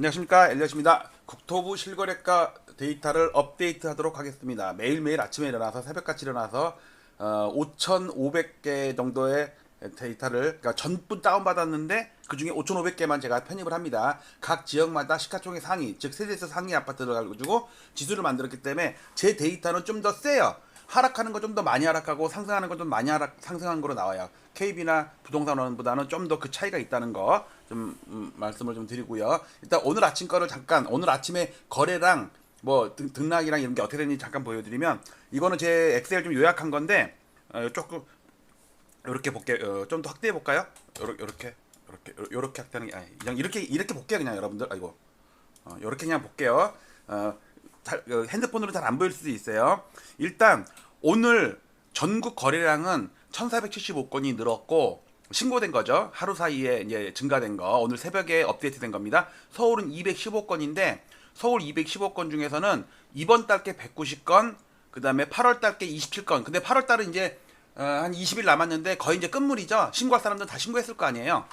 안녕하십니까, 엘리엇입니다. 국토부 실거래가 데이터를 업데이트하도록 하겠습니다. 매일매일 아침에 일어나서 새벽같이 일어나서 5,500개 정도의 데이터를, 그러니까 전부 다운받았는데 그 중에 5,500개만 제가 편입을 합니다. 각 지역마다 시가총액 상위, 즉 세대수 상위 아파트를 가지고 지수를 만들었기 때문에 제 데이터는 좀 더 세요. 하락하는 거 좀 더 많이 하락하고 상승하는 거 좀 많이 상승한 거로 나와요. KB나 부동산원보다는 좀 더 그 차이가 있다는 거 좀 말씀을 좀 드리고요. 일단 오늘 아침 거를 잠깐, 오늘 아침에 거래랑 뭐 등락이랑 이런 게 어떻게 되는지 잠깐 보여드리면, 이거는 제 엑셀 좀 요약한 건데 조금 이렇게 볼게요. 좀 더 확대해 볼까요? 요렇게 확대하는 게 아니, 그냥 이렇게 볼게요. 그냥 여러분들, 아이고, 요렇게 그냥 볼게요. 핸드폰으로 잘 안 보일 수도 있어요. 일단 오늘 전국 거래량은 1475건이 늘었고, 신고된 거죠. 하루 사이에 이제 증가된 거. 오늘 새벽에 업데이트된 겁니다. 서울은 215건인데, 서울 215건 중에서는 이번 달께 190건, 그 다음에 8월 달께 27건. 근데 8월 달은 이제 한 20일 남았는데 거의 이제 끝물이죠. 신고할 사람들은 다 신고했을 거 아니에요.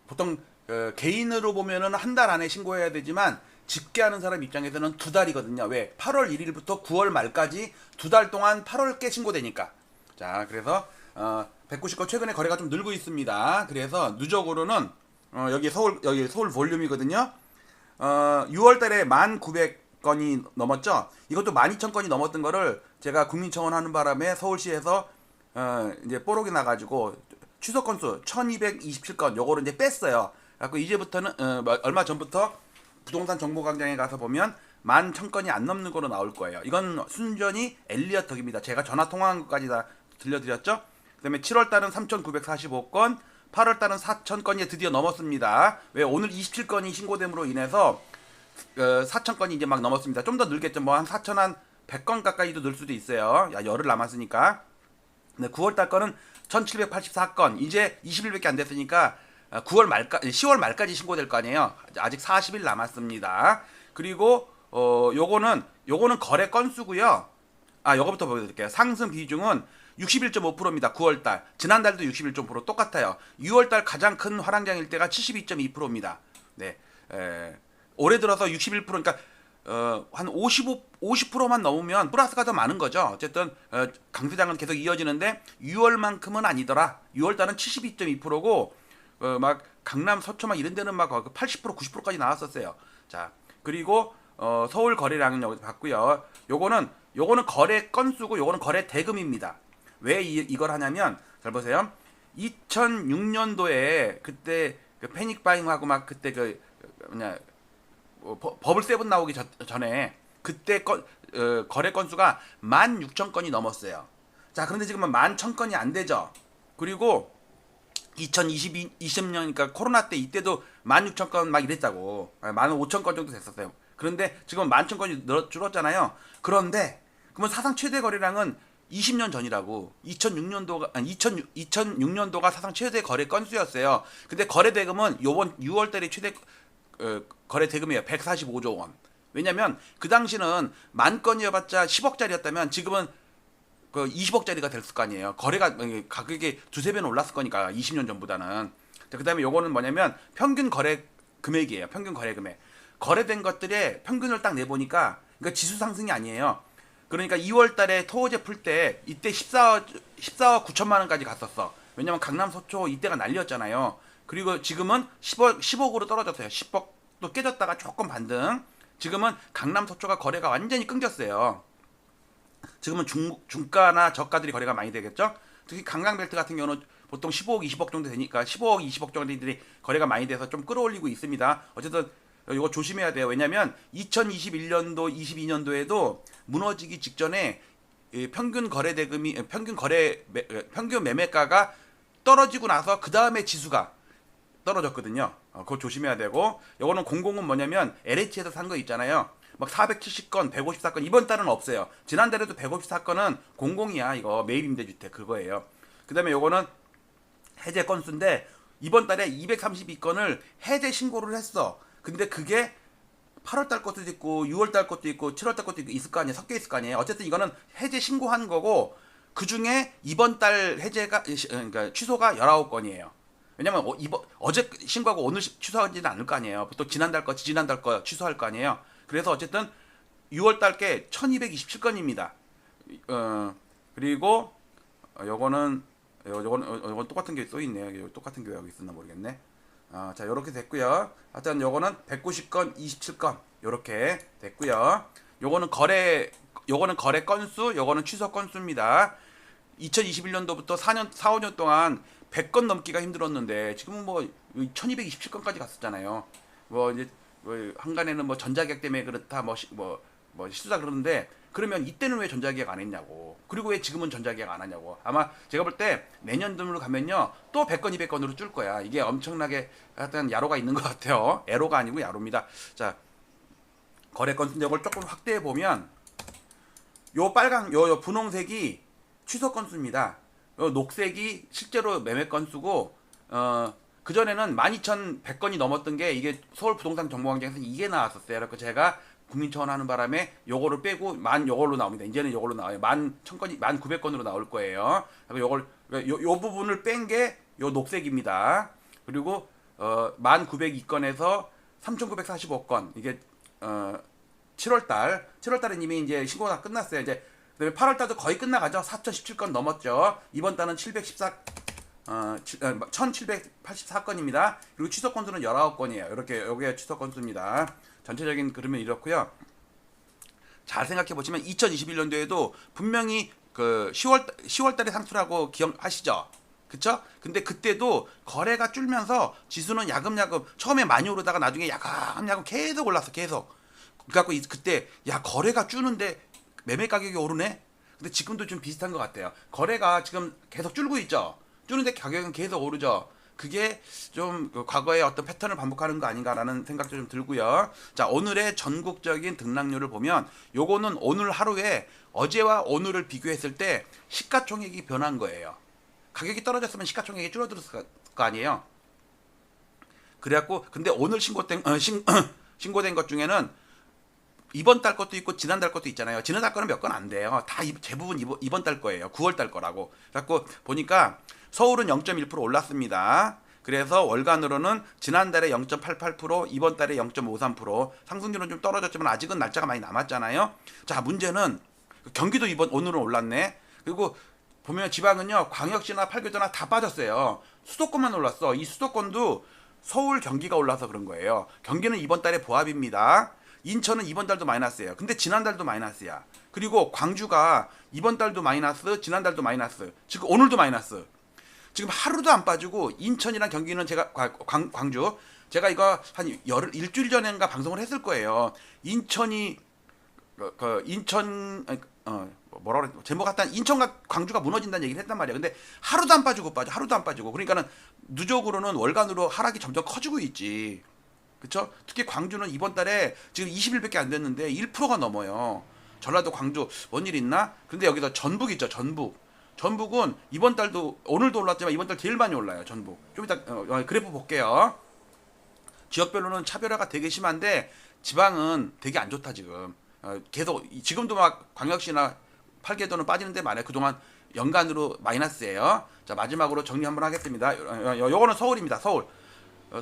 보통 개인으로 보면은 한 달 안에 신고해야 되지만, 집계하는 사람 입장에서는 두 달이거든요. 왜? 8월 1일부터 9월 말까지 두 달 동안 8월께 신고되니까. 자, 그래서 190건 최근에 거래가 좀 늘고 있습니다. 그래서 누적으로는 여기 서울 볼륨이거든요. 6월달에 1,900건이 넘었죠. 이것도 12,000건이 넘었던 거를 제가 국민청원 하는 바람에 서울시에서 이제 뽀록이 나가지고 취소 건수 1,227건 요거를 이제 뺐어요. 그래서 이제부터는 얼마 전부터 부동산 정보광장에 가서 보면 11,000건이 안 넘는 거로 나올 거예요. 이건 순전히 엘리엇 덕입니다. 제가 전화 통화한 것까지 다 들려드렸죠. 그 다음에 7월달은 3,945건, 8월달은 4,000건이 드디어 넘었습니다. 왜? 오늘 27건이 신고됨으로 인해서 4,000건이 이제 막 넘었습니다. 좀 더 늘겠죠. 뭐 한 4,100건 가까이도 늘 수도 있어요. 야, 열흘 남았으니까. 네, 9월달 거는 1,784건. 이제 20일밖에 안 됐으니까 10월 말까지 신고될 거 아니에요. 아직 40일 남았습니다. 그리고 요거는 거래 건수고요. 요거부터 보여드릴게요. 상승 비중은 61.5%입니다. 9월달. 지난달도 61.5% 똑같아요. 6월달 가장 큰 화랑장일 때가 72.2%입니다. 네. 올해 들어서 61%, 그러니까 한 50%만 넘으면 플러스가 더 많은 거죠. 어쨌든 강세장은 계속 이어지는데 6월만큼은 아니더라. 6월달은 72.2%고 막 강남, 서초 막 이런 데는 막 80%, 90%까지 나왔었어요. 자, 그리고 서울 거래량은 여기서 봤고요. 요거는 거래 건수고 요거는 거래 대금입니다. 왜 이걸 하냐면, 잘 보세요. 2006년도에 그때 그 패닉 바잉하고 막 그때 버블 세븐 나오기 전에 그때 거래 건수가 16,000건이 넘었어요. 자, 그런데 지금은 11,000건이 안 되죠. 그리고 2020년이니까 코로나 때 이때도 16,000건 막 이랬다고. 15,000건 정도 됐었어요. 그런데 지금 11,000건이 줄었잖아요. 그런데 그러면 사상 최대 거래량은 20년 전이라고. 2006년도가 사상 최대 거래 건수였어요. 근데 거래 대금은 요번 6월 달에 최대 거래 대금이에요. 145조 원. 왜냐면 그 당시는 10,000건이어봤자 10억짜리였다면 지금은 그 20억짜리가 됐을 거 아니에요. 거래가 가격이 두세 배는 올랐을 거니까 20년 전보다는. 그 다음에 요거는 뭐냐면 평균 거래 금액이에요. 평균 거래 금액. 거래된 것들의 평균을 딱 내보니까, 그러니까 지수 상승이 아니에요. 그러니까 2월 달에 토호제 풀 때 이때 14억 9천만 원까지 갔었어. 왜냐면 강남 서초 이때가 난리였잖아요. 그리고 지금은 10억으로 떨어졌어요. 10억도 깨졌다가 조금 반등. 지금은 강남 서초가 거래가 완전히 끊겼어요. 지금은 중가나 저가들이 거래가 많이 되겠죠. 특히 강강벨트 같은 경우는 보통 15억, 20억 정도 되니까 15억, 20억 정도들이 거래가 많이 돼서 좀 끌어올리고 있습니다. 어쨌든 이거 조심해야 돼요. 왜냐면 2021년도, 22년도에도 무너지기 직전에 평균 거래 대금이 평균 매매가가 떨어지고 나서 그 다음에 지수가 떨어졌거든요. 그거 조심해야 되고, 요거는 공공은 뭐냐면 LH에서 산 거 있잖아요. 막 470건, 154건, 이번 달은 없어요. 지난달에도 154건은 공공이야. 이거 매입임대주택 그거예요. 그 다음에 요거는 해제 건수인데, 이번 달에 232건을 해제 신고를 했어. 근데 그게 8월 달 것도 있고 6월 달 것도 있고 7월 달 것도 있을 거 아니에요. 섞여 있을 거 아니에요. 어쨌든 이거는 해제 신고한 거고, 그 중에 이번 달 해제가, 그러니까 취소가 19건이에요. 왜냐면 어제 신고하고 오늘 취소하지는 않을 거 아니에요. 보통 지난달 거 취소할 거 아니에요. 그래서 어쨌든 6월달 게 1227건입니다. 그리고 요거는 똑같은 게 또 있네요. 똑같은 게 여기 있었나 모르겠네. 자, 요렇게 됐고요. 하여튼 요거는 190건, 27건 요렇게 됐고요. 요거는 거래 건수, 요거는 취소 건수입니다. 2021년도부터 4, 5년 동안 100건 넘기가 힘들었는데 지금은 뭐 1227건까지 갔었잖아요. 뭐 이제 한간에는 뭐 전자계약 때문에 그렇다 뭐 실수다 그러는데, 그러면 이때는 왜 전자계약 안 했냐고. 그리고 왜 지금은 전자계약 안 하냐고. 아마 제가 볼 때 내년도로 가면요 또 100건 200건으로 줄 거야. 이게 엄청나게 하여튼 야로가 있는 것 같아요. 애로가 아니고 야로입니다. 자, 거래 건수 이걸 조금 확대해 보면 요 빨강 요 분홍색이 취소 건수입니다. 요 녹색이 실제로 매매 건수고, 그전에는 12,100건이 넘었던 게 이게 서울 부동산 정보광장에서 이게 나왔었어요. 그래서 제가 국민청원 하는 바람에 요거를 빼고 요걸로 나옵니다. 이제는 요걸로 나와요. 11,000건이 1,900건으로 나올 거예요. 그래서 요 부분을 뺀 게 요 녹색입니다. 그리고 1,902건에서 3,945건 이게 7월달은 이미 이제 신고가 다 끝났어요. 이제 그다음에 8월달도 거의 끝나가죠. 4,017건 넘었죠. 이번 달은 1,784건입니다. 그리고 취소 건수는 19건이에요. 이렇게 여기가 취소 건수입니다. 전체적인 그림은 이렇고요. 잘 생각해 보시면 2021년도에도 분명히 그 10월 달에 상투라고 기억하시죠? 그쵸? 근데 그때도 거래가 줄면서 지수는 야금야금 처음에 많이 오르다가 나중에 야금야금 계속 올랐어. 계속. 그래갖고 그때 야 거래가 줄는데 매매 가격이 오르네? 근데 지금도 좀 비슷한 것 같아요. 거래가 지금 계속 줄고 있죠? 줄는데 가격은 계속 오르죠? 그게 좀 과거의 어떤 패턴을 반복하는 거 아닌가라는 생각도 좀 들고요. 자, 오늘의 전국적인 등락률을 보면 요거는 오늘 하루에 어제와 오늘을 비교했을 때 시가총액이 변한 거예요. 가격이 떨어졌으면 시가총액이 줄어들었을 거 아니에요. 그래갖고 근데 오늘 신고된 것 중에는 이번 달 것도 있고 지난달 것도 있잖아요. 지난달 거는 몇 건 안 돼요. 다 대부분 이번 달 거예요. 9월 달 거라고. 그래갖고 보니까 서울은 0.1% 올랐습니다. 그래서 월간으로는 지난달에 0.88%, 이번 달에 0.53%, 상승률은 좀 떨어졌지만 아직은 날짜가 많이 남았잖아요. 자, 문제는 경기도 오늘은 올랐네. 그리고 보면 지방은요, 광역시나 팔교도나 다 빠졌어요. 수도권만 올랐어. 이 수도권도 서울, 경기가 올라서 그런 거예요. 경기는 이번 달에 보합입니다. 인천은 이번 달도 마이너스예요. 근데 지난달도 마이너스야. 그리고 광주가 이번 달도 마이너스, 지난달도 마이너스, 지금 오늘도 마이너스. 지금 하루도 안 빠지고 인천이랑 경기는 제가 광주 제가 이거 한 일주일 전인가 방송을 했을 거예요. 인천이 인천 뭐라 그래 제목 같다 인천과 광주가 무너진다는 얘기를 했단 말이야. 근데 하루도 안 빠지고 하루도 안 빠지고 그러니까는 누적으로는 월간으로 하락이 점점 커지고 있지. 그쵸? 특히 광주는 이번 달에 지금 20일밖에 안 됐는데 1%가 넘어요. 전라도 광주 뭔 일 있나? 근데 여기서 전북 있죠. 전북은 이번 달도 오늘도 올랐지만 이번 달 제일 많이 올라요. 전북. 좀 이따 그래프 볼게요. 지역별로는 차별화가 되게 심한데 지방은 되게 안 좋다 지금. 계속 지금도 막 광역시나 팔계도는 빠지는데 많아요. 그동안 연간으로 마이너스예요. 자, 마지막으로 정리 한번 하겠습니다. 요거는 서울입니다.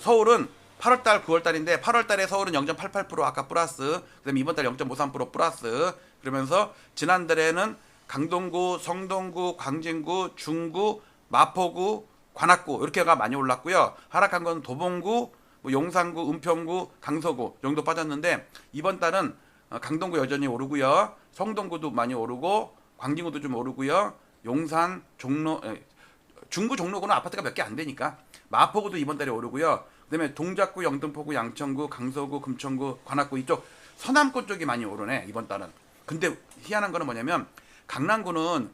서울은 8월달, 9월달인데 8월달에 서울은 0.88% 아까 플러스, 그다음에 이번 달 0.53% 플러스. 그러면서 지난달에는 강동구, 성동구, 광진구, 중구, 마포구, 관악구 이렇게가 많이 올랐고요. 하락한 건 도봉구, 뭐 용산구, 은평구, 강서구 정도 빠졌는데 이번 달은 강동구 여전히 오르고요. 성동구도 많이 오르고 광진구도 좀 오르고요. 용산, 중구, 종로구는 아파트가 몇 개 안 되니까 마포구도 이번 달에 오르고요. 그다음에 동작구, 영등포구, 양천구, 강서구, 금천구, 관악구 이쪽 서남권 쪽이 많이 오르네 이번 달은. 근데 희한한 거는 뭐냐면 강남구는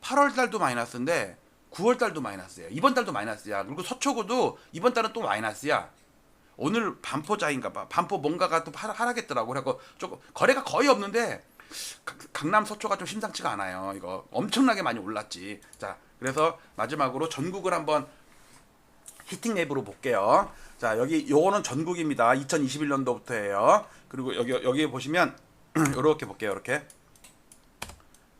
8월 달도 마이너스인데 9월 달도 마이너스예요. 이번 달도 마이너스야. 그리고 서초구도 이번 달은 또 마이너스야. 오늘 반포자인가 봐. 반포 뭔가가 또 하락했더라고. 그래갖고 조금 거래가 거의 없는데 강남 서초가 좀 심상치가 않아요. 이거 엄청나게 많이 올랐지. 자, 그래서 마지막으로 전국을 한번 히팅맵으로 볼게요. 자, 요거는 전국입니다. 2021년도부터예요. 그리고 여기 보시면 요렇게 볼게요. 이렇게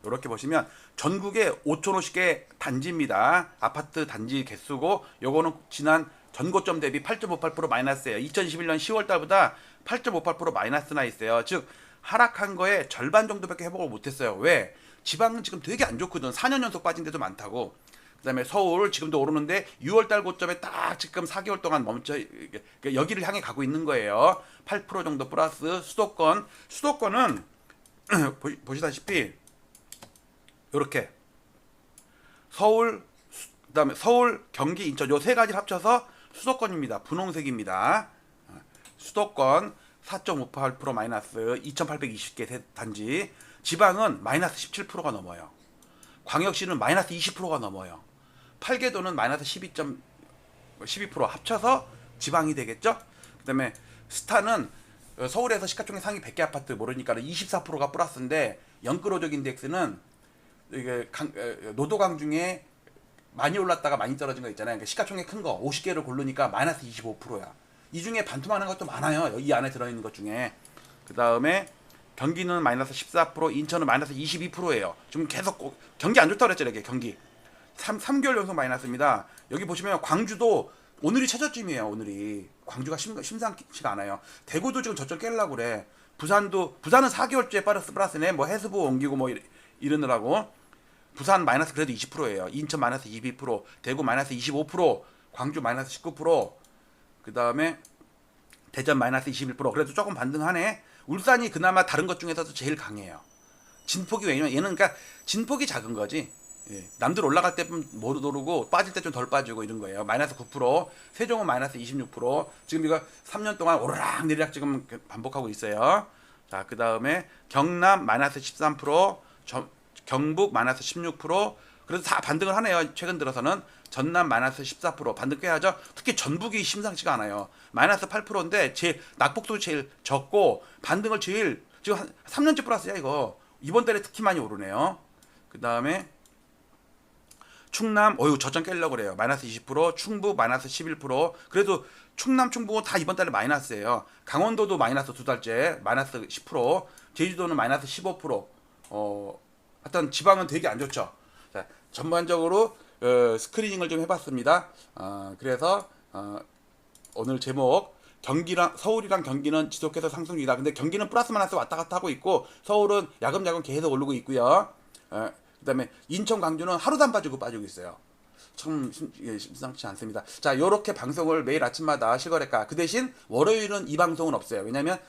이렇게 보시면 전국에 5,050개 단지입니다. 아파트 단지 개수고 요거는 지난 전고점 대비 8.58% 마이너스예요. 2021년 10월 달보다 8.58% 마이너스 나 있어요. 즉 하락한 거에 절반 정도밖에 회복을 못했어요. 왜? 지방은 지금 되게 안 좋거든. 4년 연속 빠진 데도 많다고. 그다음에 서울 지금도 오르는데 6월 달 고점에 딱 지금 4개월 동안 멈춰 여기를 향해 가고 있는 거예요. 8% 정도 플러스. 수도권은 보시다시피 이렇게 서울, 그다음에 서울, 경기, 인천 요 세 가지를 합쳐서 수도권입니다. 분홍색입니다. 수도권 4.58% 마이너스 2,820개 단지. 지방은 마이너스 17%가 넘어요. 광역시는 마이너스 20%가 넘어요. 8개도는 마이너스 12% 합쳐서 지방이 되겠죠. 그다음에 스타는 서울에서 시가총액 상위 100개 아파트 모르니까 24%가 플러스인데 영끌오적 인덱스는 이게 노도강 중에 많이 올랐다가 많이 떨어진 거 있잖아요. 그러니까 시가총액 큰 거 50개를 고르니까 마이너스 25%야. 이 중에 반토막난 것도 많아요. 이 안에 들어있는 것 중에. 그 다음에 경기는 마이너스 14%, 인천은 마이너스 22%예요. 지금 계속 경기 안 좋다고 그랬잖아요. 이게 경기 3개월 연속 마이너스입니다. 여기 보시면 광주도 오늘이 최저점이에요. 오늘이 광주가 심상치가 않아요. 대구도 지금 저점 깨려고 그래. 부산은 4개월째 플러스네. 뭐 해수부 옮기고 뭐 이러느라고. 부산 마이너스 그래도 20%예요. 인천 마이너스 22%, 대구 마이너스 25%, 광주 마이너스 19%, 그 다음에 대전 마이너스 21%. 그래도 조금 반등하네. 울산이 그나마 다른 것 중에서도 제일 강해요. 진폭이 왜냐면 얘는 그러니까 진폭이 작은 거지. 예. 남들 올라갈 때 못 오르고 빠질 때 좀 덜 빠지고 이런 거예요. 마이너스 9%, 세종은 마이너스 26%. 지금 이거 3년 동안 오르락 내리락 지금 반복하고 있어요. 자, 그 다음에 경남 마이너스 13%, 경북 마이너스 16%. 그래서 다 반등을 하네요. 최근 들어서는 전남 마이너스 14% 반등 꽤 하죠. 특히 전북이 심상치가 않아요. 마이너스 8%인데 제일 낙폭도 제일 적고 반등을 제일 지금 한 3년째 플러스야 이거. 이번 달에 특히 많이 오르네요. 그 다음에 충남 저점 깨려고 그래요. 마이너스 20%, 충북 마이너스 11%. 그래도 충남, 충북은 다 이번 달에 마이너스예요. 강원도도 마이너스 두 달째 마이너스 10%, 제주도는 마이너스 15%. 하여튼 지방은 되게 안 좋죠. 자, 전반적으로 스크리닝을 좀 해봤습니다. 그래서 오늘 제목 서울이랑 경기는 지속해서 상승 중이다. 근데 경기는 플러스 마이너스 왔다 갔다 하고 있고 서울은 야금야금 계속 오르고 있고요. 그다음에 인천, 광주는 하루도 안 빠지고 있어요. 참 심상치 않습니다. 자, 요렇게 방송을 매일 아침마다 실거래가. 그 대신 월요일은 이 방송은 없어요. 왜냐면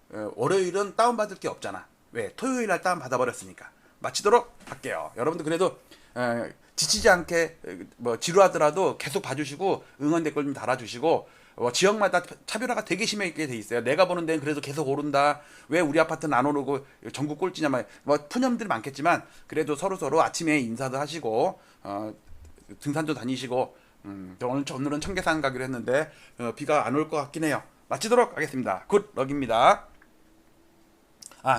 월요일은 다운받을 게 없잖아. 왜? 토요일 날 다운받아버렸으니까. 마치도록 할게요. 여러분들 그래도 지치지 않게 뭐 지루하더라도 계속 봐주시고 응원 댓글 좀 달아주시고 지역마다 차별화가 되게 심하게 돼 있어요. 내가 보는 데는 그래도 계속 오른다. 왜 우리 아파트는 안 오르고 전국 꼴찌냐 뭐 푸념들 많겠지만 그래도 서로 아침에 인사도 하시고 등산도 다니시고 오늘은 청계산 가기로 했는데 비가 안 올 것 같긴 해요. 마치도록 하겠습니다. 굿럭입니다.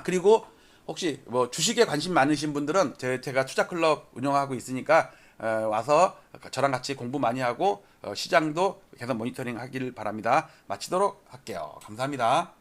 그리고 혹시 뭐 주식에 관심 많으신 분들은 제가 투자클럽 운영하고 있으니까 와서 저랑 같이 공부 많이 하고 시장도 계속 모니터링 하길 바랍니다. 마치도록 할게요. 감사합니다.